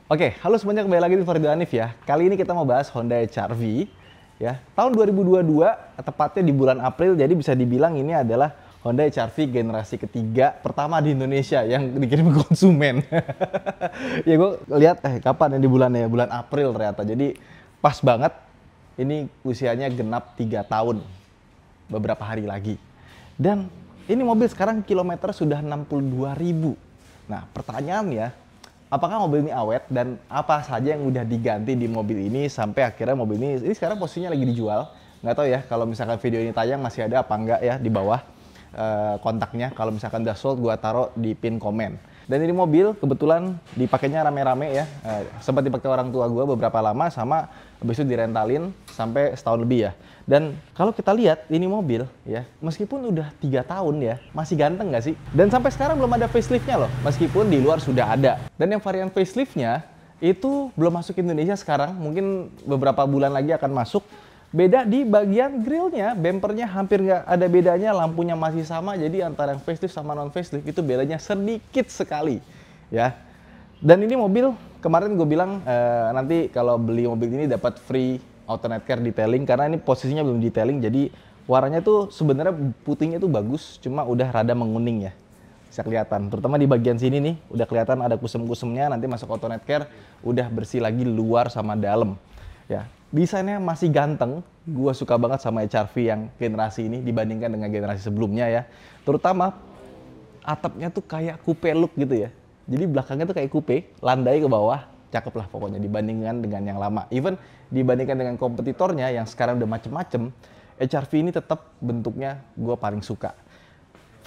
Oke, halo semuanya, kembali lagi di Farida Hanif ya. Kali ini kita mau bahas Honda HR-V ya. Tahun 2022, tepatnya di bulan April, jadi bisa dibilang ini adalah Honda HR-V generasi ketiga pertama di Indonesia yang dikirim ke konsumen. Ya gue lihat kapan ya di bulannya ya, bulan April ternyata. Jadi pas banget, ini usianya genap 3 tahun beberapa hari lagi. Dan ini mobil sekarang kilometer sudah 62.000. Nah, pertanyaannya, apakah mobil ini awet dan apa saja yang udah diganti di mobil ini sampai akhirnya mobil ini sekarang posisinya lagi dijual. Nggak tahu ya kalau misalkan video ini tayang masih ada apa enggak ya di bawah kontaknya. Kalau misalkan udah sold, gua taruh di pin komen. Dan ini mobil kebetulan dipakainya rame-rame ya. Sempat dipakai orang tua gua beberapa lama, sama habis itu direntalin sampai setahun lebih ya. Dan kalau kita lihat ini mobil ya, meskipun udah 3 tahun ya, masih ganteng nggak sih? Dan sampai sekarang belum ada faceliftnya loh, meskipun di luar sudah ada. Dan yang varian faceliftnya itu belum masuk Indonesia sekarang, mungkin beberapa bulan lagi akan masuk. Beda di bagian grillnya, bempernya hampir nggak ada bedanya, lampunya masih sama. Jadi antara yang facelift sama non facelift itu bedanya sedikit sekali ya. Dan ini mobil kemarin gue bilang nanti kalau beli mobil ini dapat free alternate care detailing, karena ini posisinya belum detailing. Jadi warnanya tuh sebenarnya putihnya tuh bagus, cuma udah rada menguning ya, bisa kelihatan. Terutama di bagian sini nih udah kelihatan ada kusem-kusemnya. Nanti masuk alternate care udah bersih lagi luar sama dalam ya. Desainnya masih ganteng. Gua suka banget sama HR-V yang generasi ini dibandingkan dengan generasi sebelumnya ya. Terutama atapnya tuh kayak coupe look gitu ya. Jadi belakangnya tuh kayak coupe, landai ke bawah, cakep lah pokoknya dibandingkan dengan yang lama. Even dibandingkan dengan kompetitornya yang sekarang udah macem-macem, HR-V ini tetap bentuknya gue paling suka.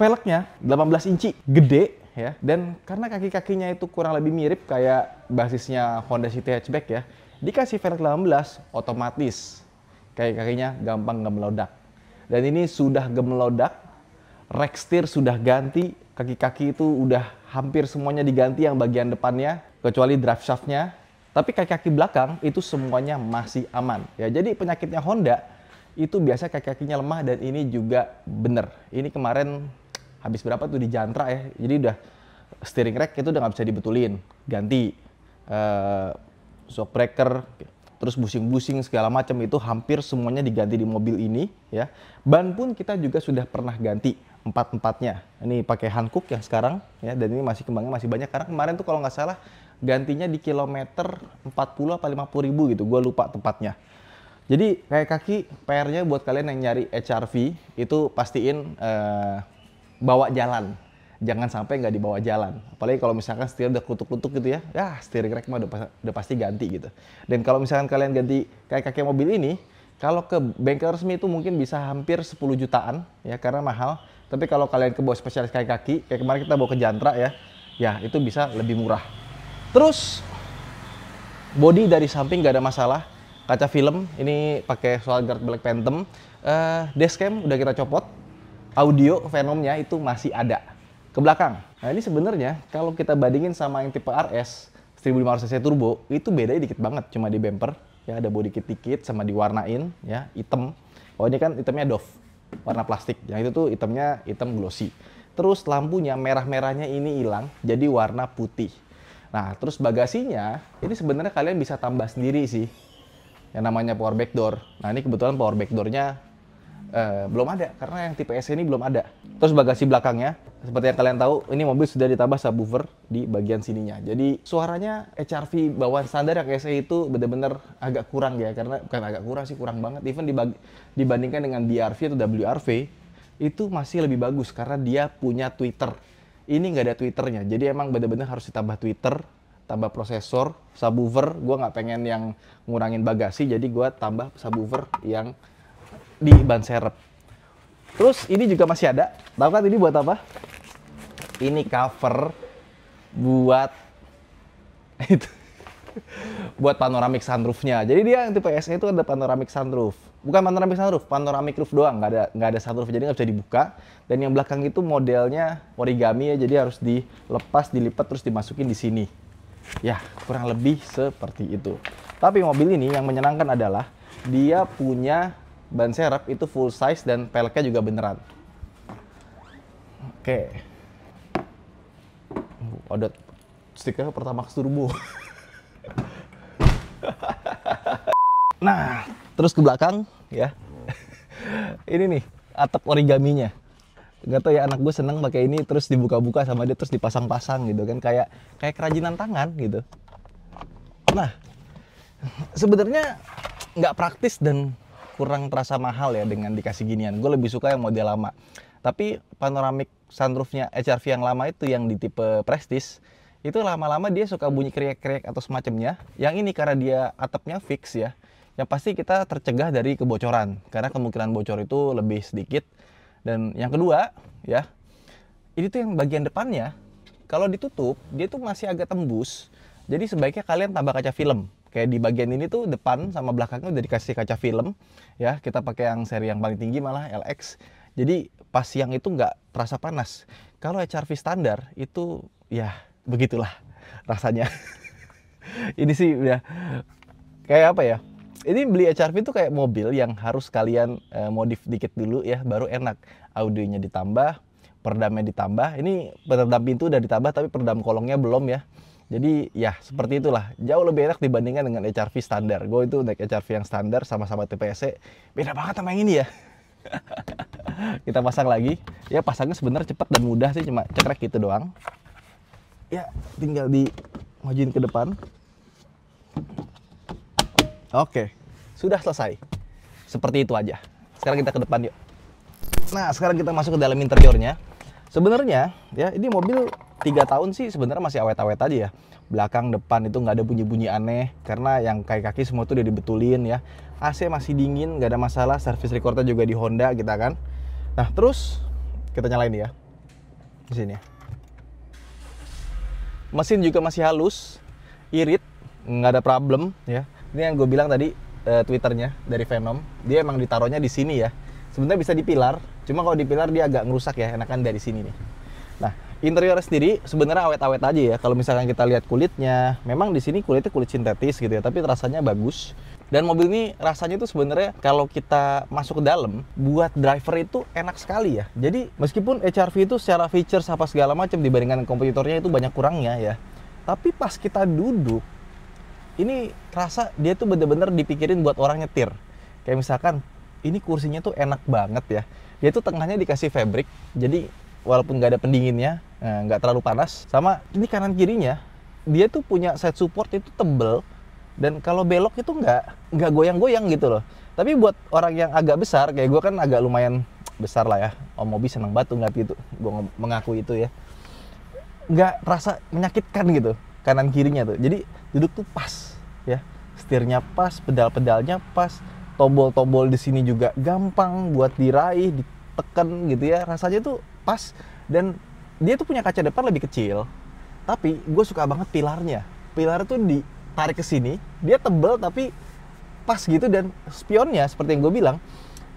Velgnya 18 inci, gede ya. Dan karena kaki-kakinya itu kurang lebih mirip kayak basisnya Honda City Hatchback ya, dikasih velg 18, otomatis kaki-kakinya gampang gemelodak. Dan ini sudah gemelodak, rack steer sudah ganti, kaki-kaki itu udah hampir semuanya diganti yang bagian depannya, kecuali drive shaftnya. Tapi kaki-kaki belakang itu semuanya masih aman. Ya, jadi penyakitnya Honda itu biasa kaki-kakinya lemah, dan ini juga bener. Ini kemarin habis berapa tuh di Jantra ya, jadi udah steering rack itu udah nggak bisa dibetulin, ganti. Shock breaker, terus busing-busing segala macam itu hampir semuanya diganti di mobil ini ya. Ban pun kita juga sudah pernah ganti empat-empatnya. Ini pakai Hankook yang sekarang ya, dan ini masih kembangnya masih banyak karena kemarin tuh kalau nggak salah gantinya di kilometer 40 apa 50 ribu gitu, gue lupa tepatnya. Jadi kayak kaki PR-nya buat kalian yang nyari HR-V itu pastiin bawa jalan. Jangan sampai nggak dibawa jalan. Apalagi kalau misalkan setir udah kelutuk-kelutuk gitu ya, steering rack mah udah pasti ganti gitu. Dan kalau misalkan kalian ganti kayak kaki mobil ini, kalau ke bengkel resmi itu mungkin bisa hampir 10 jutaan ya, karena mahal. Tapi kalau kalian ke bawah spesialis kayak kaki, kayak kemarin kita bawa ke Jantra ya itu bisa lebih murah. Terus body dari samping nggak ada masalah. Kaca film ini pakai Solar Guard Black Phantom. Dashcam udah kita copot. Audio Venomnya itu masih ada ke belakang. Nah ini sebenarnya kalau kita bandingin sama yang tipe RS 1500 cc turbo, itu bedanya dikit banget, cuma di bumper ya, ada body kit-kit sama diwarnain ya hitam. Oh ini kan hitamnya doff, warna plastik. Yang itu tuh hitamnya hitam glossy. Terus lampunya merah-merahnya ini hilang jadi warna putih. Nah terus bagasinya ini sebenarnya kalian bisa tambah sendiri sih, yang namanya power back door. Nah ini kebetulan power back door-nya belum ada karena yang tipe S ini belum ada. Terus bagasi belakangnya seperti yang kalian tahu, ini mobil sudah ditambah subwoofer di bagian sininya. Jadi suaranya HR-V bawaan standar yang SE itu bener-bener agak kurang ya, karena bukan agak kurang sih, kurang banget. Even dibandingkan dengan BR-V atau WR-V itu masih lebih bagus karena dia punya tweeter. Ini nggak ada tweeternya, jadi emang bener-bener harus ditambah tweeter, tambah prosesor, subwoofer. Gue nggak pengen yang ngurangin bagasi, jadi gue tambah subwoofer yang di ban serep. Terus ini juga masih ada. Tahu kan ini buat apa? Ini cover buat itu, buat panoramic sunroofnya. Jadi dia yang tipe SE itu ada panoramic sunroof. Bukan panoramic sunroof, panoramic roof doang, nggak ada sunroof, jadi nggak bisa dibuka. Dan yang belakang itu modelnya origami ya, jadi harus dilepas, dilipat, terus dimasukin di sini. Ya, kurang lebih seperti itu. Tapi mobil ini yang menyenangkan adalah dia punya ban serep itu full size dan peleknya juga beneran. Oke. Ada stiker Pertamax Turbo. Nah, terus ke belakang ya. Ini nih atap origaminya. Nggak tahu ya, anak gue seneng pakai ini, terus dibuka-buka sama dia, terus dipasang-pasang gitu kan, kayak kerajinan tangan gitu. Nah, sebenarnya nggak praktis dan kurang terasa mahal ya dengan dikasih ginian. Gue lebih suka yang model lama. Tapi panoramic sunroofnya HRV yang lama itu, yang di tipe Prestige, itu lama-lama dia suka bunyi kriek-kriek atau semacamnya. Yang ini karena dia atapnya fix ya, yang pasti kita tercegah dari kebocoran, karena kemungkinan bocor itu lebih sedikit. Dan yang kedua ya, ini tuh yang bagian depannya, kalau ditutup dia tuh masih agak tembus. Jadi sebaiknya kalian tambah kaca film. Kayak di bagian ini tuh depan sama belakangnya udah dikasih kaca film ya. Kita pakai yang seri yang paling tinggi malah, LX. Jadi pas siang itu nggak terasa panas. Kalau HRV standar itu ya begitulah rasanya. Ini sih udah kayak apa ya, ini beli HRV itu kayak mobil yang harus kalian modif dikit dulu ya, baru enak. Audionya ditambah, peredamnya ditambah. Ini peredam pintu udah ditambah, tapi peredam kolongnya belum ya. Jadi ya seperti itulah, jauh lebih enak dibandingkan dengan HRV standar. Gue itu naik HRV yang standar sama-sama TPS, beda banget sama yang ini ya. Kita pasang lagi. Ya pasangnya sebenarnya cepat dan mudah sih, cuma cekrek gitu doang. Ya tinggal dimajuin ke depan. Oke, sudah selesai. Seperti itu aja. Sekarang kita ke depan yuk. Nah, sekarang kita masuk ke dalam interiornya. Sebenarnya ya, ini mobil 3 tahun sih sebenarnya masih awet-awet aja ya. Belakang, depan itu nggak ada bunyi-bunyi aneh, karena yang kaki-kaki semua tuh udah dibetulin ya. AC masih dingin, nggak ada masalah. Service recordnya juga di Honda kita kan. Nah, terus kita nyalain ya. Di sini. Mesin juga masih halus, irit, nggak ada problem ya. Ini yang gue bilang tadi, Twitternya dari Venom, dia emang ditaruhnya di sini ya. Sebenarnya bisa di pilar, cuma kalau di pilar dia agak ngerusak ya, enakan dari sini nih. Nah, interiornya sendiri sebenarnya awet-awet aja ya. Kalau misalkan kita lihat kulitnya, memang di sini kulitnya kulit sintetis gitu ya, tapi rasanya bagus. Dan mobil ini rasanya itu sebenarnya kalau kita masuk ke dalam, buat driver itu enak sekali ya. Jadi meskipun HRV itu secara features apa segala macam dibandingkan kompetitornya itu banyak kurangnya ya, tapi pas kita duduk, ini rasa dia tuh bener-bener dipikirin buat orang nyetir. Kayak misalkan ini kursinya tuh enak banget ya. Dia tuh tengahnya dikasih fabric, jadi walaupun nggak ada pendinginnya, nggak terlalu panas. Sama ini kanan kirinya, dia tuh punya side support itu tebel, dan kalau belok itu nggak goyang-goyang gitu loh. Tapi buat orang yang agak besar, kayak gue kan agak lumayan besar lah ya. Om Mobi seneng banget tuh ngeliat gitu, gue mengaku itu ya. Nggak terasa menyakitkan gitu kanan kirinya tuh. Jadi duduk tuh pas ya, setirnya pas, pedal-pedalnya pas, tombol-tombol di sini juga gampang buat diraih, ditekan gitu ya. Rasanya tuh pas, dan dia tuh punya kaca depan lebih kecil. Tapi gue suka banget pilarnya. Pilar tuh ditarik ke sini, dia tebel tapi pas gitu, dan spionnya seperti yang gue bilang,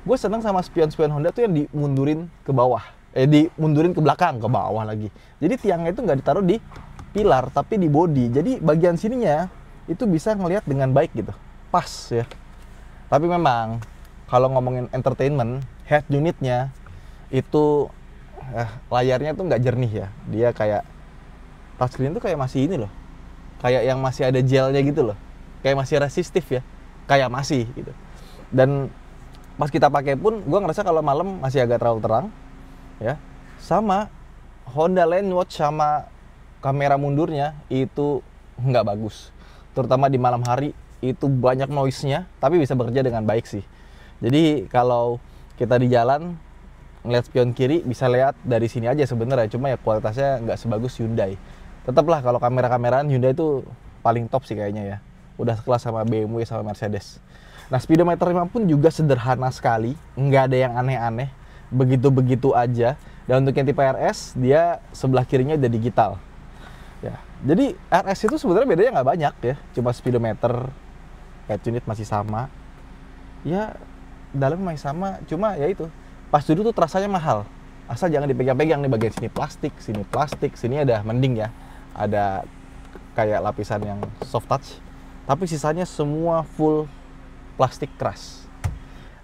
gue seneng sama spion-spion Honda tuh yang dimundurin ke bawah, dimundurin ke belakang, ke bawah lagi. Jadi tiangnya itu nggak ditaruh di pilar tapi di bodi, jadi bagian sininya itu bisa ngelihat dengan baik gitu, pas ya. Tapi memang kalau ngomongin entertainment, head unitnya itu layarnya tuh nggak jernih ya. Dia kayak touchscreen tuh kayak masih ini loh, kayak yang masih ada gelnya gitu loh, kayak masih resistif ya, kayak masih gitu. Dan pas kita pakai pun gue ngerasa kalau malam masih agak terlalu terang ya. Sama Honda Lane Watch sama kamera mundurnya itu nggak bagus, terutama di malam hari itu banyak noise-nya, tapi bisa bekerja dengan baik sih. Jadi kalau kita di jalan ngeliat spion kiri bisa lihat dari sini aja sebenarnya, cuma ya kualitasnya nggak sebagus Hyundai. Tetaplah kalau kamera-kameraan Hyundai itu paling top sih kayaknya ya, udah sekelas sama BMW sama Mercedes. Nah, speedometernya pun juga sederhana sekali, nggak ada yang aneh-aneh, begitu-begitu aja. Dan untuk yang tipe RS, dia sebelah kirinya udah digital. Ya, jadi RS itu sebenarnya bedanya nggak banyak ya, cuma speedometer, head unit masih sama, ya dalam masih sama, cuma ya itu pas duduk tuh terasanya mahal. Asal jangan dipegang-pegang nih, bagian sini plastik, sini ada mending ya, ada kayak lapisan yang soft touch, tapi sisanya semua full plastik keras.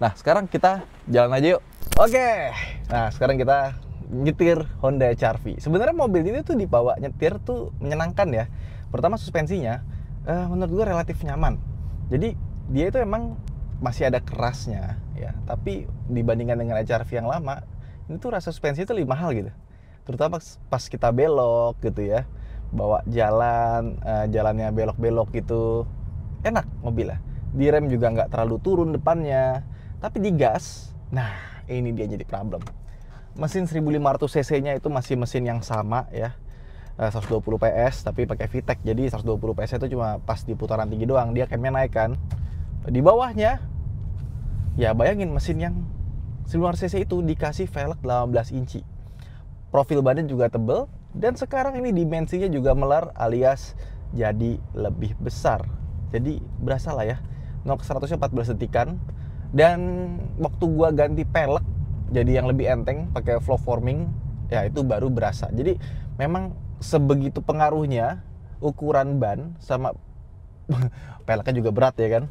Nah, sekarang kita jalan aja yuk. Oke, nah sekarang kita nyetir Honda HR-V. Sebenarnya mobil ini tuh dibawa nyetir tuh menyenangkan ya. Pertama suspensinya, menurut gue relatif nyaman. Jadi dia itu emang masih ada kerasnya ya, tapi dibandingkan dengan HR-V yang lama, ini tuh rasa suspensi itu lebih mahal gitu. Terutama pas kita belok gitu ya, bawa jalannya belok-belok gitu, enak mobilnya. Di rem juga nggak terlalu turun depannya, tapi di gas, nah ini dia jadi problem. Mesin 1500 cc-nya itu masih mesin yang sama ya, 120 PS tapi pakai VTEC, jadi 120 PS itu cuma pas di putaran tinggi doang, dia campnya naik kan. Di bawahnya, ya bayangin mesin yang 1500 cc itu dikasih velg 18 inci. Profil badan juga tebel, dan sekarang ini dimensinya juga melar alias jadi lebih besar. Jadi berasa lah ya, 0 ke 100 nya 14 detikan. Dan waktu gua ganti pelek jadi yang lebih enteng pakai flow forming, ya itu baru berasa. Jadi memang sebegitu pengaruhnya ukuran ban sama peleknya juga berat ya kan.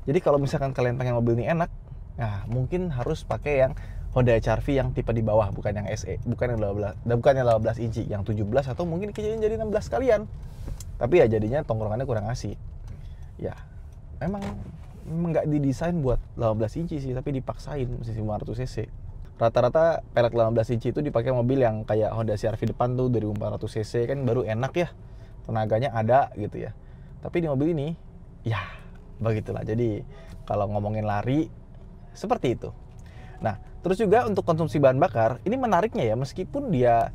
Jadi kalau misalkan kalian pengen mobil ini enak, nah mungkin harus pakai yang Honda HR-V yang tipe di bawah, bukan yang SE, bukan yang 18 inci, yang 17 atau mungkin kejadian jadi 16 kalian. Tapi ya jadinya tongkrongannya kurang asik. Ya, memang nggak didesain buat 18 inci sih, tapi dipaksain mesin 500 cc. Rata-rata pelek 18 inci itu dipakai mobil yang kayak Honda CR-V depan tuh 2400 cc kan baru enak ya, tenaganya ada gitu ya. Tapi di mobil ini, ya begitulah. Jadi kalau ngomongin lari seperti itu. Nah, terus juga untuk konsumsi bahan bakar, ini menariknya ya, meskipun dia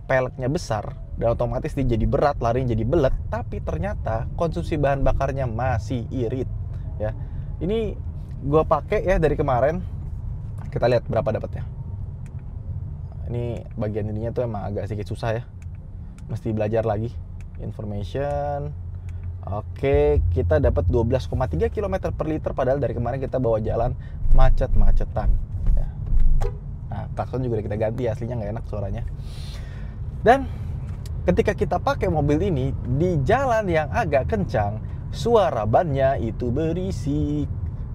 peleknya besar dan otomatis dia jadi berat, larinya jadi belet, tapi ternyata konsumsi bahan bakarnya masih irit ya. Ini gua pakai ya dari kemarin, kita lihat berapa dapatnya. Ini bagian ininya tuh emang agak sedikit susah ya, mesti belajar lagi. Information, oke, kita dapat 12,3 km per liter, padahal dari kemarin kita bawa jalan macet-macetan ya. Nah, klakson juga kita ganti, aslinya nggak enak suaranya. Dan ketika kita pakai mobil ini di jalan yang agak kencang, suara bannya itu berisik.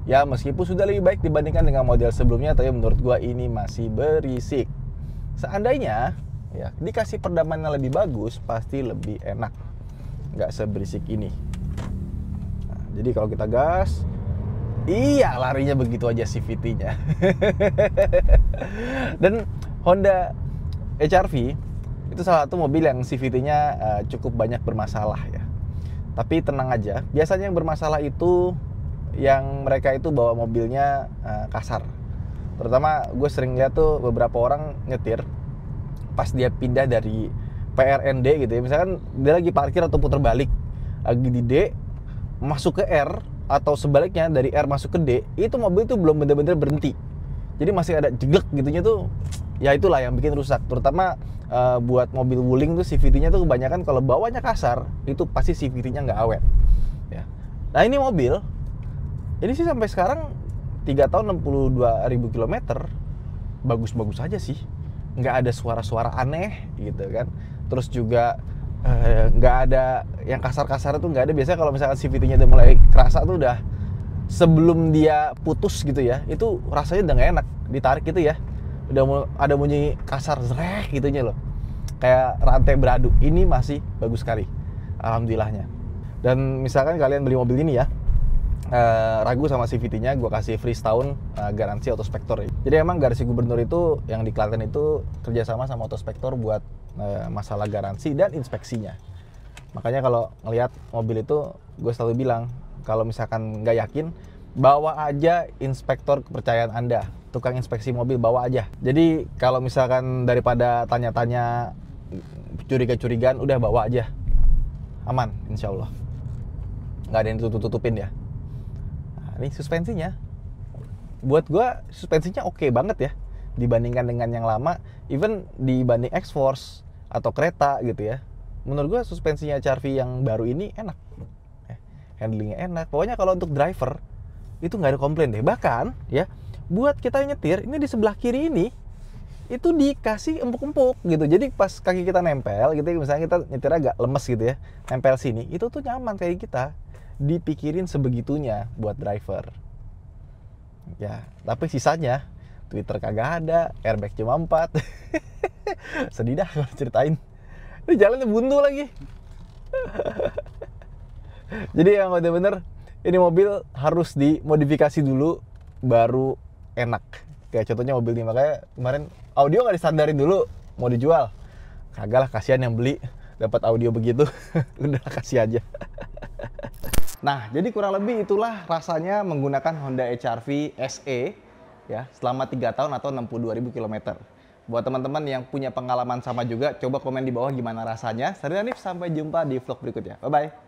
Ya meskipun sudah lebih baik dibandingkan dengan model sebelumnya, tapi menurut gua ini masih berisik. Seandainya ya dikasih peredaman yang lebih bagus, pasti lebih enak, nggak seberisik ini. Nah, jadi kalau kita gas, iya larinya begitu aja CVT-nya. Dan Honda HR-V itu salah satu mobil yang CVT-nya cukup banyak bermasalah ya. Tapi tenang aja, biasanya yang bermasalah itu yang mereka itu bawa mobilnya kasar. Terutama gue sering lihat tuh beberapa orang nyetir pas dia pindah dari PRND gitu ya, misalkan dia lagi parkir atau putar balik lagi di D masuk ke R, atau sebaliknya dari R masuk ke D, itu mobil tuh belum bener-bener berhenti, jadi masih ada jeglek gitunya tuh. Ya itulah yang bikin rusak, terutama buat mobil wuling tuh CVT-nya tuh kebanyakan kalau bawanya kasar itu pasti CVT-nya nggak awet ya. Nah ini mobil ini sih sampai sekarang 3 tahun 62.000 km bagus-bagus aja sih, nggak ada suara-suara aneh gitu kan. Terus juga nggak ada yang kasar-kasar tuh nggak ada. Biasanya kalau misalkan CVT-nya udah mulai kerasa tuh udah sebelum dia putus gitu ya, itu rasanya udah nggak enak ditarik gitu ya, udah ada bunyi kasar zrek gitunya loh, kayak rantai beradu. Ini masih bagus sekali, alhamdulillahnya. Dan misalkan kalian beli mobil ini ya, ragu sama CVT-nya, gue kasih free setahun garansi Autospektor ya. Jadi emang garasi gubernur itu yang di Klaten itu kerjasama sama Autospektor buat masalah garansi dan inspeksinya. Makanya kalau ngelihat mobil itu, gue selalu bilang kalau misalkan nggak yakin, bawa aja inspektor kepercayaan Anda, tukang inspeksi mobil, bawa aja. Jadi kalau misalkan daripada tanya-tanya curiga-curigaan, udah bawa aja, aman insya Allah, nggak ada yang ditutup-tutupin ya. Nah, ini suspensinya, buat gue suspensinya oke banget ya dibandingkan dengan yang lama, even dibanding X-Force atau kereta gitu ya. Menurut gue suspensinya HR-V yang baru ini enak, handlingnya enak. Pokoknya kalau untuk driver itu nggak ada komplain deh. Bahkan ya buat kita yang nyetir, ini di sebelah kiri ini itu dikasih empuk-empuk gitu. Jadi pas kaki kita nempel gitu, misalnya kita nyetir agak lemes gitu ya, nempel sini, itu tuh nyaman kayak kita. Dipikirin sebegitunya buat driver. Ya, tapi sisanya Twitter kagak ada, airbag cuma 4. Sedih dah kalau ceritain. Ini jalannya buntu lagi. Jadi yang bener-bener Ini mobil harus dimodifikasi dulu baru enak. Kayak contohnya mobil ini, makanya kemarin audio nggak distandarin dulu, mau dijual. Kagak lah, kasihan yang beli dapat audio begitu. Udah kasih aja. Nah, jadi kurang lebih itulah rasanya menggunakan Honda HR-V SE ya selama 3 tahun atau 62.000 km. Buat teman-teman yang punya pengalaman sama juga, coba komen di bawah gimana rasanya. Saya Hanif, sampai jumpa di vlog berikutnya. Bye-bye.